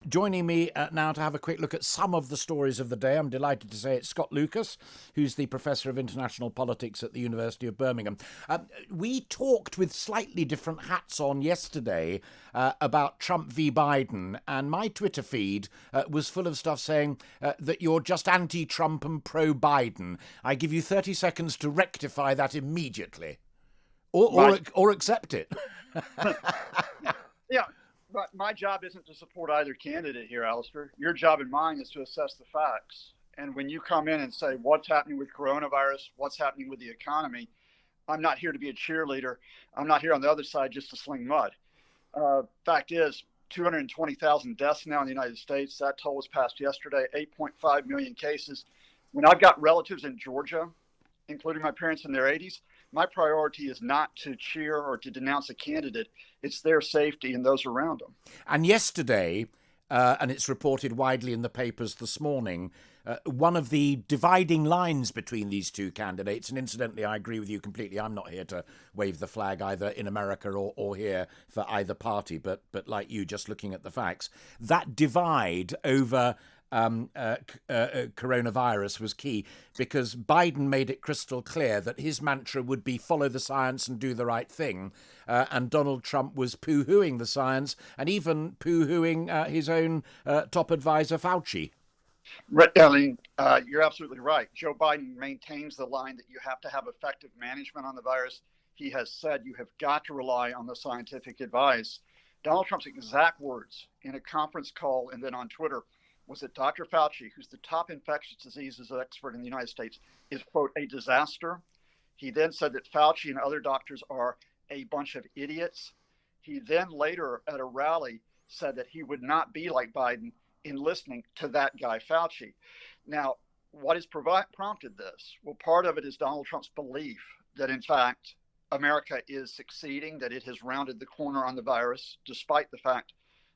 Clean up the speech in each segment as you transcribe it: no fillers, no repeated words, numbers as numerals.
Joining me now to have a quick look at some of the stories of the day, I'm delighted to say it's Scott Lucas, who's the Professor of International Politics at the University of Birmingham. We talked with slightly different hats on yesterday about Trump v. Biden, and my Twitter feed was full of stuff saying that you're just anti-Trump and pro-Biden. I give you 30 seconds to rectify that immediately, or accept it. Yeah. But my job isn't to support either candidate here, Alastair. Your job and mine is to assess the facts. And when you come in and say what's happening with coronavirus, what's happening with the economy, I'm not here to be a cheerleader. I'm not here on the other side just to sling mud. Fact is, 220,000 deaths now in the United States. That toll was passed yesterday, 8.5 million cases. When I've got relatives in Georgia, including my parents in their 80s, my priority is not to cheer or to denounce a candidate. It's their safety and those around them. And yesterday, and it's reported widely in the papers this morning, one of the dividing lines between these two candidates, and incidentally, I agree with you completely. I'm not here to wave the flag either in America or here for either party, but like you, just looking at the facts, that divide over coronavirus was key, because Biden made it crystal clear that his mantra would be follow the science and do the right thing, and Donald Trump was poo-hooing the science and even poo-hooing his own top advisor Fauci. You're absolutely right. Joe Biden maintains the line that you have to have effective management on the virus. He has said you have got to rely on the scientific advice. Donald Trump's exact words in a conference call and then on Twitter was that Dr. Fauci, who's the top infectious diseases expert in the United States, is, quote, a disaster. He then said that Fauci and other doctors are a bunch of idiots. He then later at a rally said that he would not be like Biden in listening to that guy, Fauci. Now, what has prompted this? Well, part of it is Donald Trump's belief that, in fact, America is succeeding, that it has rounded the corner on the virus, despite the fact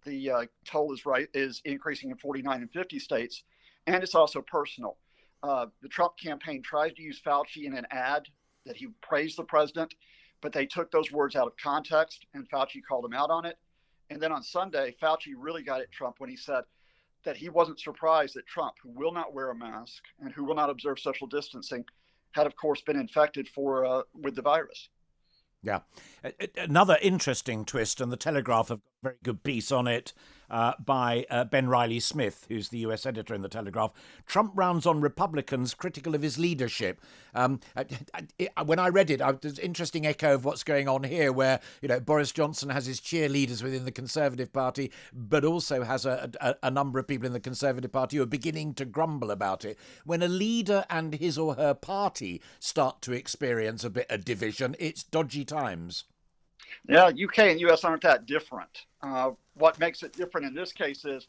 the toll is increasing in 49 and 50 states, and it's also personal. The Trump campaign tries to use Fauci in an ad that he praised the president, but they took those words out of context, and Fauci called him out on it. And then on Sunday, Fauci really got at Trump when he said that he wasn't surprised that Trump, who will not wear a mask and who will not observe social distancing, had, of course, been infected with the virus. Yeah. Another interesting twist, and the Telegraph have got a very good piece on it by Ben Riley-Smith, who's the US editor in the Telegraph. Trump rounds on Republicans critical of his leadership. When I read it, there's an interesting echo of what's going on here, where Boris Johnson has his cheerleaders within the Conservative Party, but also has a number of people in the Conservative Party who are beginning to grumble about it. When a leader and his or her party start to experience a bit of division, it's dodgy times. Yeah, UK and US aren't that different. What makes it different in this case is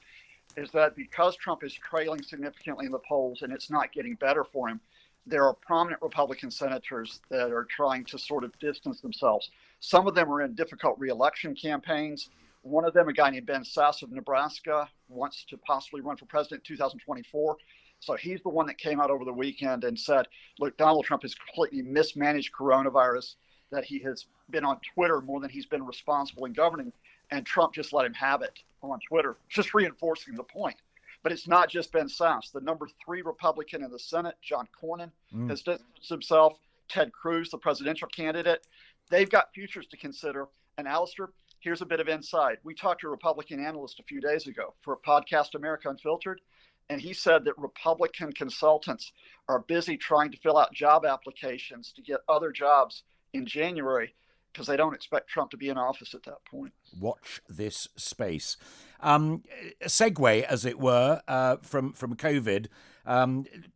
that because Trump is trailing significantly in the polls and it's not getting better for him, there are prominent Republican senators that are trying to sort of distance themselves. Some of them are in difficult re-election campaigns. One of them, a guy named Ben Sasse of Nebraska, wants to possibly run for president in 2024. So he's the one that came out over the weekend and said, look, Donald Trump has completely mismanaged coronavirus, that he has been on Twitter more than he's been responsible in governing, and Trump just let him have it on Twitter, just reinforcing the point. But it's not just Ben Sasse. The number 3 Republican in the Senate, John Cornyn, has distanced himself. Ted Cruz, the presidential candidate, they've got futures to consider. And Alastair, here's a bit of insight. We talked to a Republican analyst a few days ago for a podcast, America Unfiltered, and he said that Republican consultants are busy trying to fill out job applications to get other jobs in January, because they don't expect Trump to be in office at that point. Watch this space. Segue, as it were, from COVID.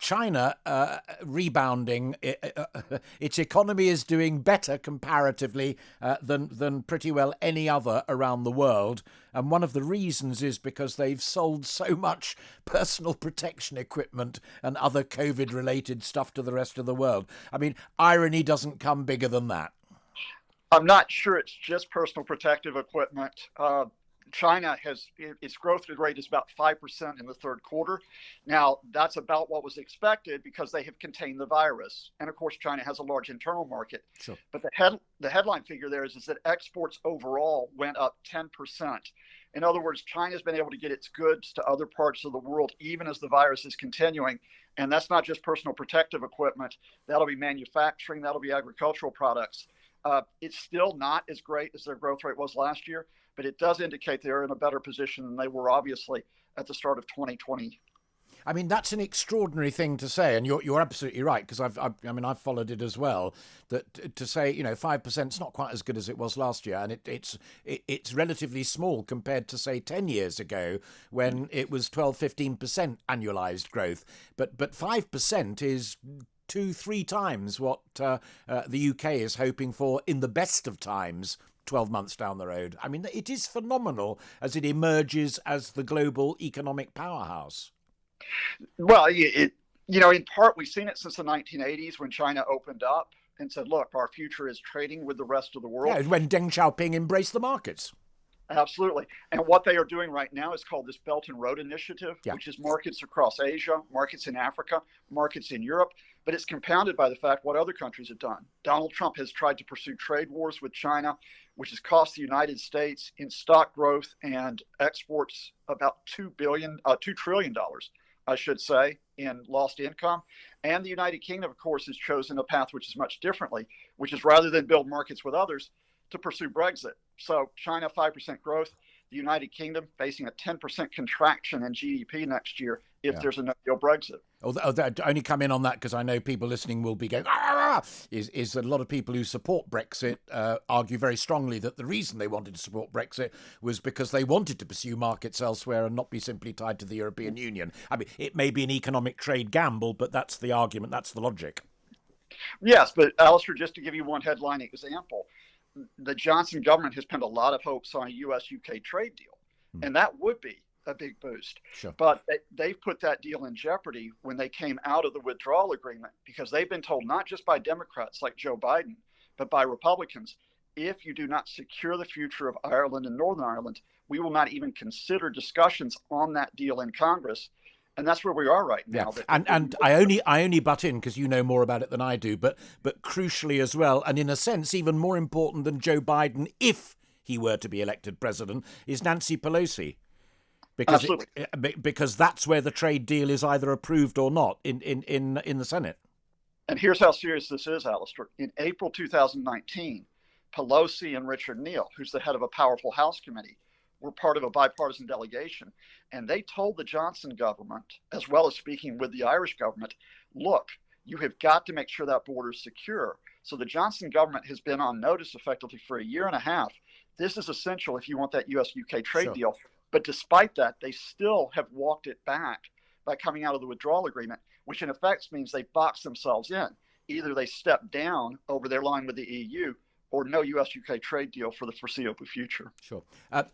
China rebounding. Its economy is doing better comparatively than pretty well any other around the world. And one of the reasons is because they've sold so much personal protection equipment and other COVID-related stuff to the rest of the world. I mean, irony doesn't come bigger than that. I'm not sure it's just personal protective equipment. China its growth rate is about 5% in the third quarter. Now, that's about what was expected because they have contained the virus. And of course, China has a large internal market. Sure. But the headline figure there is that exports overall went up 10%. In other words, China's been able to get its goods to other parts of the world, even as the virus is continuing. And that's not just personal protective equipment. That'll be manufacturing. That'll be agricultural products. It's still not as great as their growth rate was last year, but it does indicate they're in a better position than they were, obviously, at the start of 2020. I mean, that's an extraordinary thing to say, and you're absolutely right, because I've followed it as well. That to say 5% is not quite as good as it was last year, and it's relatively small compared to, say, 10 years ago when it was 12-15% annualized growth. But 5% is 2-3 times what the UK is hoping for in the best of times 12 months down the road. I mean, it is phenomenal as it emerges as the global economic powerhouse. Well, in part, we've seen it since the 1980s when China opened up and said, look, our future is trading with the rest of the world. Yeah, when Deng Xiaoping embraced the markets. Absolutely. And what they are doing right now is called this Belt and Road Initiative, which is markets across Asia, markets in Africa, markets in Europe. But it's compounded by the fact what other countries have done. Donald Trump has tried to pursue trade wars with China, which has cost the United States in stock growth and exports about $2 trillion, I should say, in lost income. And the United Kingdom, of course, has chosen a path which is much differently, which is rather than build markets with others, to pursue Brexit. So China, 5% growth, the United Kingdom facing a 10% contraction in GDP next year if there's a no-deal Brexit. I only come in on that because I know people listening will be going, is that a lot of people who support Brexit argue very strongly that the reason they wanted to support Brexit was because they wanted to pursue markets elsewhere and not be simply tied to the European Union. I mean, it may be an economic trade gamble, but that's the argument, that's the logic. Yes, but Alastair, just to give you one headline example, the Johnson government has pinned a lot of hopes on a U.S.-UK trade deal, and that would be a big boost. Sure. But they've put that deal in jeopardy when they came out of the withdrawal agreement, because they've been told, not just by Democrats like Joe Biden, but by Republicans, if you do not secure the future of Ireland and Northern Ireland, we will not even consider discussions on that deal in Congress. And that's where we are right now. Yeah. And I only butt in because you know more about it than I do, but crucially as well, and in a sense even more important than Joe Biden, if he were to be elected president, is Nancy Pelosi. Because that's where the trade deal is either approved or not in the Senate. And here's how serious this is, Alastair. In April 2019, Pelosi and Richard Neal, who's the head of a powerful House committee, were part of a bipartisan delegation. And they told the Johnson government, as well as speaking with the Irish government, look, you have got to make sure that border is secure. So the Johnson government has been on notice effectively for a year and a half. This is essential if you want that U.S.-UK trade deal. But despite that, they still have walked it back by coming out of the withdrawal agreement, which in effect means they box themselves in. Either they step down over their line with the EU or no U.S.-UK trade deal for the foreseeable future. Sure.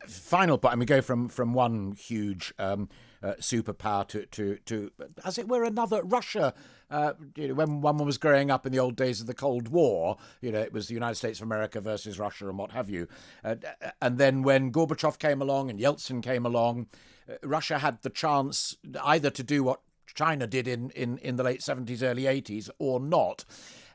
Final point, and we go from one huge superpower to, as it were, another. Russia, when one was growing up in the old days of the Cold War, it was the United States of America versus Russia and what have you. And then when Gorbachev came along and Yeltsin came along, Russia had the chance either to do what China did in the late 70s, early 80s, or not.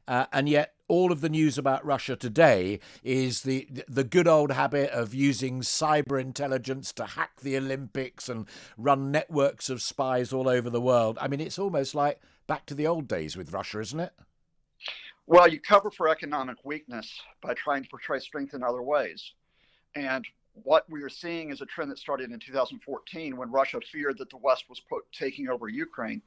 And yet all of the news about Russia today is the good old habit of using cyber intelligence to hack the Olympics and run networks of spies all over the world. I mean, it's almost like back to the old days with Russia, isn't it? Well, you cover for economic weakness by trying to portray strength in other ways. And what we are seeing is a trend that started in 2014 when Russia feared that the West was, quote, taking over Ukraine.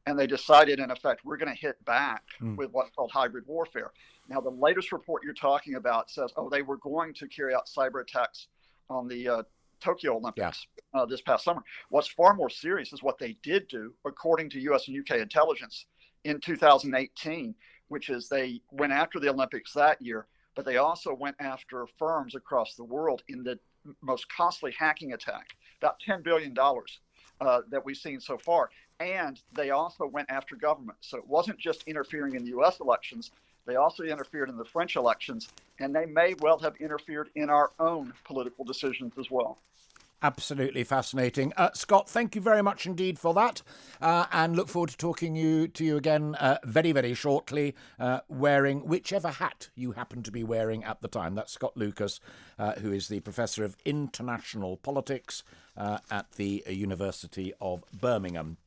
And they decided, in effect, we're going to hit back with what's called hybrid warfare. Now, the latest report you're talking about says, they were going to carry out cyber attacks on the Tokyo Olympics this past summer. What's far more serious is what they did do, according to U.S. and UK intelligence, in 2018, which is they went after the Olympics that year, but they also went after firms across the world in the most costly hacking attack, about $10 billion that we've seen so far. And they also went after government. So it wasn't just interfering in the U.S. elections. They also interfered in the French elections, and they may well have interfered in our own political decisions as well. Absolutely fascinating. Scott, thank you very much indeed for that, and look forward to talking to you again very, very shortly, wearing whichever hat you happen to be wearing at the time. That's Scott Lucas, who is the Professor of International Politics at the University of Birmingham.